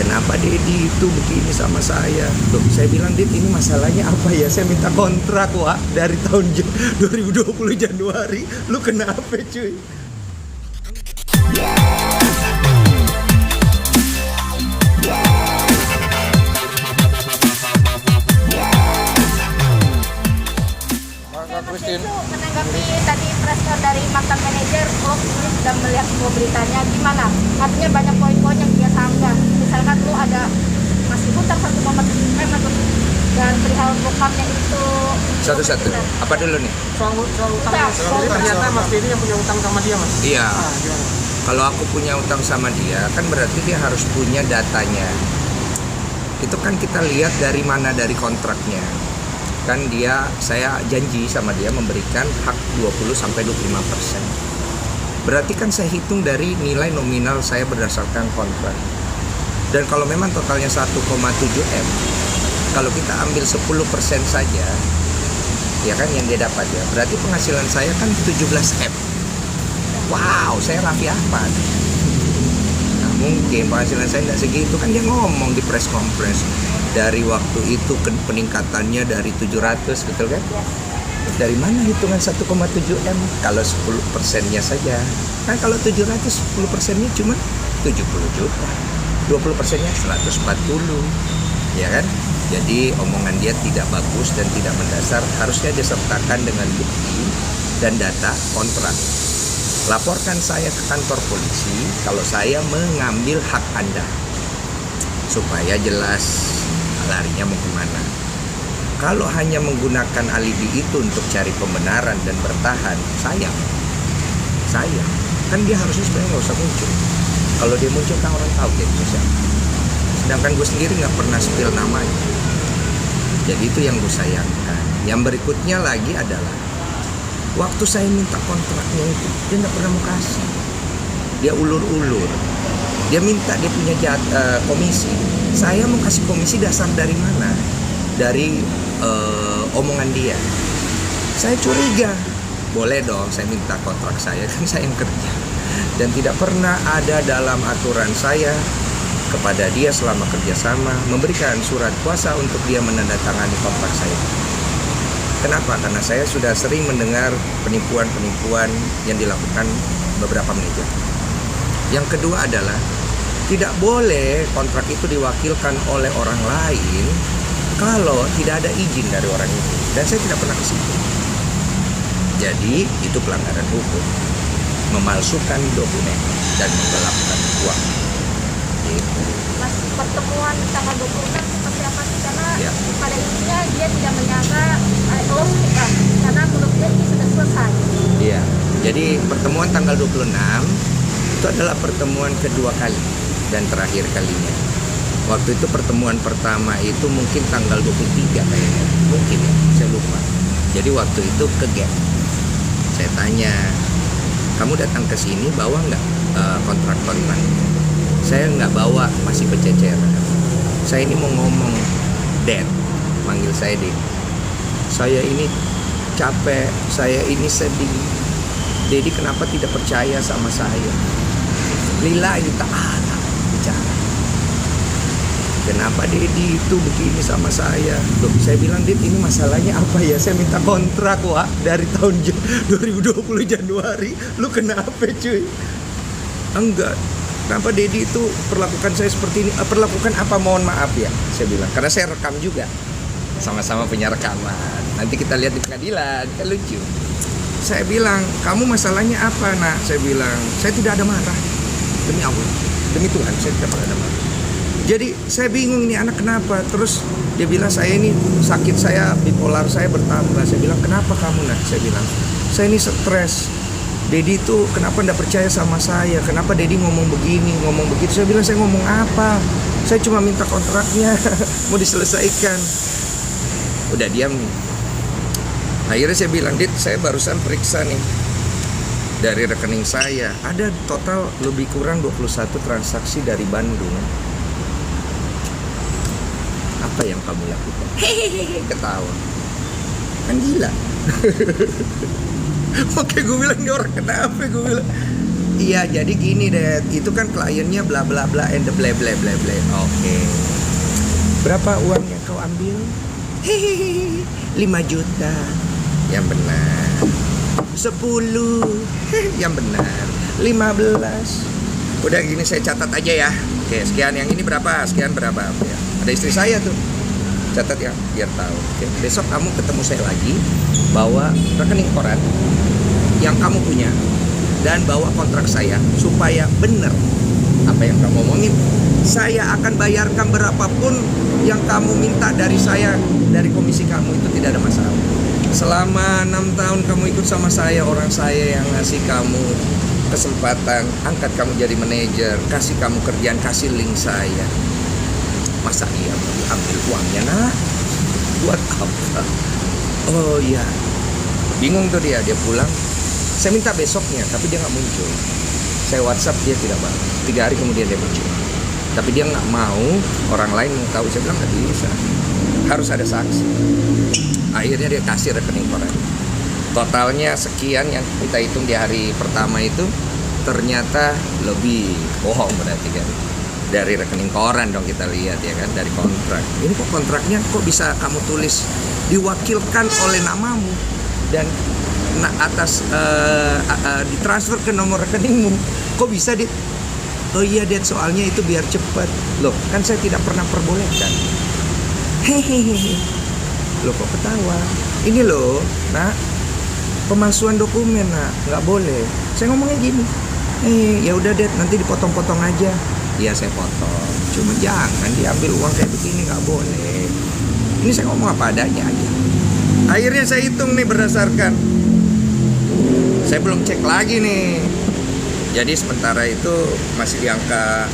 kenapa Dedi itu begini sama saya? Loh, saya bilang, Dit, ini masalahnya apa ya? Saya minta kontrak, Wak, dari tahun 2020 Januari. Lu kenapa, cuy? Itu menanggapi tadi pressure dari mantan manajer, ini sudah melihat semua beritanya, gimana? Artinya banyak poin-poin yang dia sanggah. Misalkan lu ada masih hutang 1,7 M dan perihal bokapnya itu. Satu-satu. Apa dulu nih? Soal utang. Jadi ternyata Mas Dedi yang punya utang sama dia, Mas. Iya. Gimana? Kalau aku punya utang sama dia, kan berarti dia harus punya datanya. Itu kan kita lihat dari mana, dari kontraknya. Kan saya janji sama dia memberikan hak 20-25%. Berarti kan saya hitung dari nilai nominal saya berdasarkan kontrak. Dan kalau memang totalnya 1,7 M, kalau kita ambil 10% saja, ya kan yang dia dapat ya, berarti penghasilan saya kan 17 M. Wow, saya Raffi Ahmad. Nah, mungkin penghasilan saya tidak segitu, kan dia ngomong di press conference. Dari waktu itu peningkatannya dari 700, betul kan? Dari mana hitungan 1,7 M? Kalau 10%-nya saja. Kan kalau 700, 10%-nya cuma 70 juta. 20%-nya 140. Ya kan? Jadi omongan dia tidak bagus dan tidak mendasar. Harusnya disertakan dengan bukti dan data kontrak. Laporkan saya ke kantor polisi kalau saya mengambil hak Anda. Supaya jelas larinya mau kemana. Kalau hanya menggunakan alibi itu untuk cari pembenaran dan bertahan, sayang. Kan dia harusnya sebenarnya nggak usah muncul. Kalau dia muncul kan orang tahu dia itu siapa. Sedangkan gue sendiri nggak pernah spill namanya. Jadi itu yang gue sayangkan. Yang berikutnya lagi adalah waktu saya minta kontraknya itu, dia nggak pernah mau kasih. Dia ulur-ulur. Dia minta dia punya komisi. Saya mau kasih komisi dasar dari mana? Dari omongan dia. Saya curiga. Boleh dong saya minta kontrak saya, kan saya yang kerja. Dan tidak pernah ada dalam aturan saya kepada dia selama kerjasama memberikan surat kuasa untuk dia menandatangani kontrak saya. Kenapa? Karena saya sudah sering mendengar penipuan-penipuan yang dilakukan beberapa manajer. Yang kedua adalah tidak boleh kontrak itu diwakilkan oleh orang lain kalau tidak ada izin dari orang itu. Dan saya tidak pernah ke situ. Jadi itu pelanggaran hukum. Memalsukan dokumen dan menggelapkan uang. Gitu. Mas, pertemuan tanggal 26 seperti apa sih? Karena Ya. pada intinya dia tidak menyangka lo speak, karena menurut dia ini sudah selesai. Iya. Jadi pertemuan tanggal 26 itu adalah pertemuan kedua kali dan terakhir kalinya. Waktu itu pertemuan pertama itu mungkin tanggal 23 kayaknya. Mungkin ya, saya lupa. Jadi waktu itu ke GEM. Saya tanya, kamu datang ke sini bawa nggak kontrak-kontrak? Saya nggak bawa, masih bececeran. Saya ini mau ngomong, Dad, manggil saya Dad. Saya ini capek, saya ini sedih. Dedi kenapa tidak percaya sama saya? Lillahi ta'ala bicara. Kenapa Dedi itu begini sama saya? Loh, saya bilang, Dit, ini masalahnya apa ya? Saya minta kontrak, Wak, dari tahun 2020 Januari. Lu kenapa, cuy? Enggak. Kenapa Dedi itu perlakukan saya seperti ini? Perlakukan apa? Mohon maaf ya, saya bilang. Karena saya rekam juga. Sama-sama punya rekaman. Nanti kita lihat di pengadilan, kan lucu. Saya bilang, kamu masalahnya apa, nak? Saya bilang, saya tidak ada marah. Demi Allah, demi Tuhan, saya tidak pernah ada marah. Jadi saya bingung nih anak kenapa. Terus dia bilang, saya ini sakit, saya bipolar saya bertambah. Saya bilang, kenapa kamu, nak? Saya bilang, saya ini stres. Dedi itu kenapa tidak percaya sama saya? Kenapa Dedi ngomong begini, ngomong begitu? Saya bilang, saya ngomong apa? Saya cuma minta kontraknya mau diselesaikan. Udah diam nih. Akhirnya saya bilang, Dit, saya barusan periksa nih dari rekening saya, ada total lebih kurang 21 transaksi dari Bandung. Apa yang kamu lakukan? Hehehe, ketawa. Kan gila. Oke, gue bilang, ini orang kenapa? Gue bilang, Iya, jadi gini deh, itu kan kliennya bla bla bla and the bla bla bla bla. Oke. Berapa uang yang kau ambil? Hehehe, 5 juta. Yang benar. 10. Yang benar. 15. Udah gini saya catat aja ya. Oke, sekian, yang ini berapa? Sekian berapa? Ya. Ada istri saya tuh. Catat ya, biar tahu. Oke, besok kamu ketemu saya lagi, bawa rekening koran yang kamu punya dan bawa kontrak saya supaya benar apa yang kamu omongin. Saya akan bayarkan berapapun yang kamu minta dari saya, dari komisi kamu, itu tidak ada masalah. Selama 6 tahun kamu ikut sama saya, orang saya yang ngasih kamu kesempatan, angkat kamu jadi manajer, kasih kamu kerjaan, kasih link saya. Masa iya mau ambil uangnya, nak? Buat apa? Oh iya, bingung tuh dia pulang. Saya minta besoknya, tapi dia nggak muncul. Saya WhatsApp, dia tidak balas. 3 hari kemudian dia muncul. Tapi dia nggak mau orang lain mau tahu. Saya bilang nggak bisa, harus ada saksi. Akhirnya dia kasih rekening koran. Totalnya sekian yang kita hitung di hari pertama itu, ternyata lebih. Bohong berarti kan. Dari rekening koran dong kita lihat ya kan, dari kontrak. Ini kok kontraknya kok bisa kamu tulis diwakilkan oleh namamu dan atas ditransfer ke nomor rekeningmu. Kok bisa, Dit? Oh iya, Dit, soalnya itu biar cepat. Loh, kan saya tidak pernah perbolehkan. Hehehe. Loh, kok ketawa? Ini loh, nak, pemalsuan dokumen, nak, nggak boleh. Saya ngomongnya gini. Ya udah, Dit, nanti dipotong-potong aja. Iya, saya potong. Cuma jangan diambil uang kayak begini, nggak boleh. Ini saya ngomong apa adanya aja. Akhirnya saya hitung nih berdasarkan, saya belum cek lagi nih. Jadi sementara itu masih di angka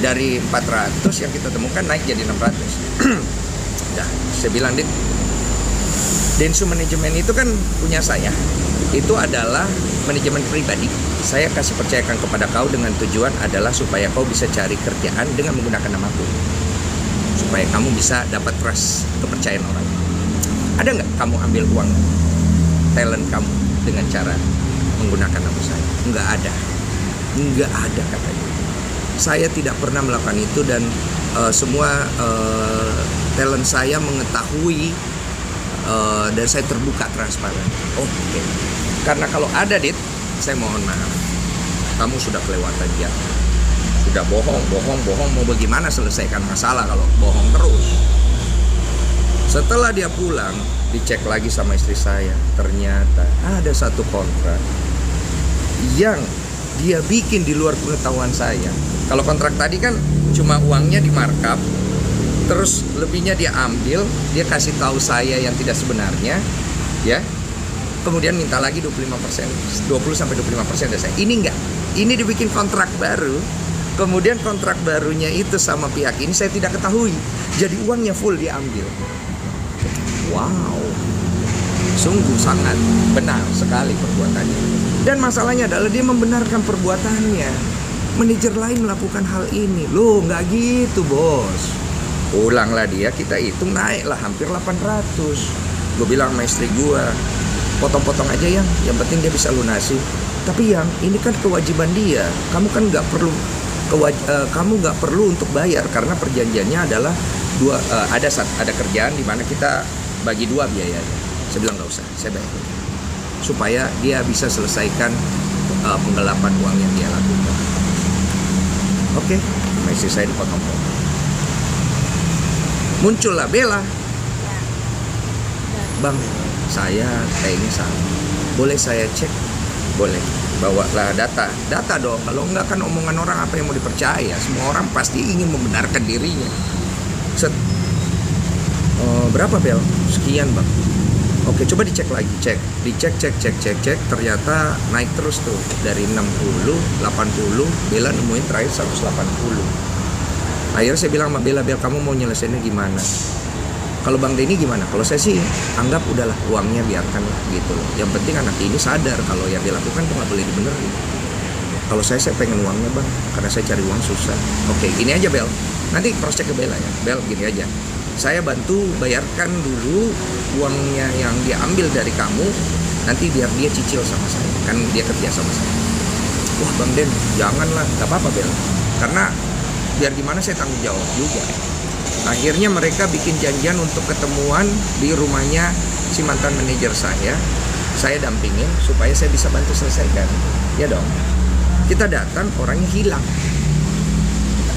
dari 400 yang kita temukan naik jadi 600. Nah, saya bilang, Dit, Densu manajemen itu kan punya saya. Itu adalah manajemen pribadi. Saya kasih percayakan kepada kau dengan tujuan adalah supaya kau bisa cari kerjaan dengan menggunakan namaku. Supaya kamu bisa dapat trust, kepercayaan orang. Ada nggak kamu ambil uang talent kamu dengan cara menggunakan nama saya? Nggak ada katanya. Saya tidak pernah melakukan itu dan semua talent saya mengetahui dan saya terbuka transparan. Oke. Karena kalau ada, Dit, saya mohon maaf, kamu sudah kelewatan ya. Sudah bohong, mau bagaimana selesaikan masalah kalau bohong terus. Setelah dia pulang, dicek lagi sama istri saya, ternyata ada satu kontrak yang dia bikin di luar pengetahuan saya. Kalau kontrak tadi kan cuma uangnya di markup, terus lebihnya dia ambil, dia kasih tahu saya yang tidak sebenarnya, ya. Kemudian minta lagi 25%, 20-25% dari saya. Ini enggak. Ini dibikin kontrak baru. Kemudian kontrak barunya itu sama pihak ini saya tidak ketahui. Jadi uangnya full diambil. Wow, sungguh sangat benar sekali perbuatannya. Dan masalahnya adalah dia membenarkan perbuatannya. Manajer lain melakukan hal ini. Loh, nggak gitu, bos. Pulanglah dia, kita hitung naiklah hampir 800. Gue bilang sama istri gue, potong-potong aja yang penting dia bisa lunasi. Tapi yang ini kan kewajiban dia. Kamu kan nggak perlu kamu nggak perlu untuk bayar karena perjanjiannya adalah ada kerjaan di mana kita bagi 2 biayanya. Saya bilang nggak usah, saya bayar supaya dia bisa selesaikan penggelapan uang yang dia lakukan. Oke, istri saya dipotong-potong. Muncullah Bella. Bang, saya kayaknya salah. Boleh saya cek? Boleh. Bawalah data dong. Kalau enggak kan omongan orang apa yang mau dipercaya? Semua orang pasti ingin membenarkan dirinya. Berapa, Bel? Sekian, Bang. Oke, coba dicek lagi, dicek, ternyata naik terus tuh dari 60, 80, Bella nemuin terakhir 180. Akhirnya saya bilang sama Bella, Bel, kamu mau nyelesainnya gimana? Kalau Bang Denny gimana? Kalau saya sih anggap udahlah uangnya biarkan gitu loh. Yang penting anak ini sadar kalau yang dia lakukan tuh nggak boleh dibenerin. Kalau saya pengen uangnya, Bang, karena saya cari uang susah. Oke, ini aja, Bel. Nanti cross check ke Bella ya. Bel, gini aja. Saya bantu bayarkan dulu uangnya yang dia ambil dari kamu. Nanti biar dia cicil sama saya. Kan dia kerja sama saya. Wah Bang Den, janganlah, nggak apa-apa Bel. Karena biar gimana saya tanggung jawab juga. Akhirnya mereka bikin janjian untuk ketemuan di rumahnya si mantan manajer saya dampingin supaya saya bisa bantu selesaikan. Ya dong. Kita datang, orangnya hilang.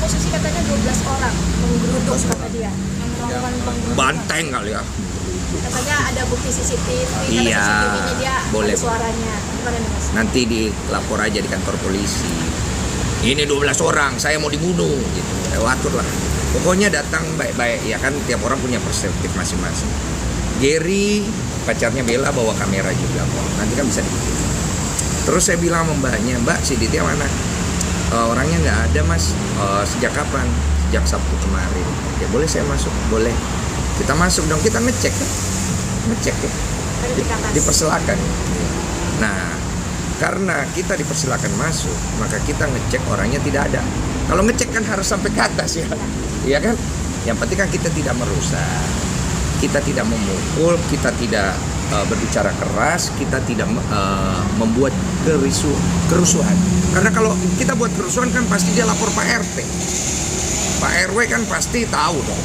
Posisi katanya 12 orang menggeruduk kata dia. Yang melakukan penggerudukan. Banteng kali ya. Katanya ada bukti CCTV, Iya, CCTV-nya dia boleh. ada suaranya. Gimana nih Mas? Nanti dilapor aja di kantor polisi. Ini 12 orang, saya mau dibunuh gitu. Atur lah. Pokoknya datang baik-baik ya kan, tiap orang punya perspektif masing-masing. Gary, pacarnya Bella bawa kamera juga kok. Nanti kan bisa dibikin. Terus saya bilang sama mbaknya, Mbak si Ditya mana? Orangnya nggak ada Mas. Sejak kapan? Sejak Sabtu kemarin. Oke, boleh saya masuk? Boleh. Kita masuk dong, kita ngecek ya. Ngecek ya. Dipersilakan. Nah, karena kita dipersilakan masuk, maka kita ngecek orangnya tidak ada. Kalau ngecek kan harus sampai ke atas ya. Iya kan? Yang penting kan kita tidak merusak. Kita tidak memukul, kita tidak berbicara keras, kita tidak membuat kerusuhan. Karena kalau kita buat kerusuhan kan pasti dia lapor Pak RT. Pak RW kan pasti tahu dong.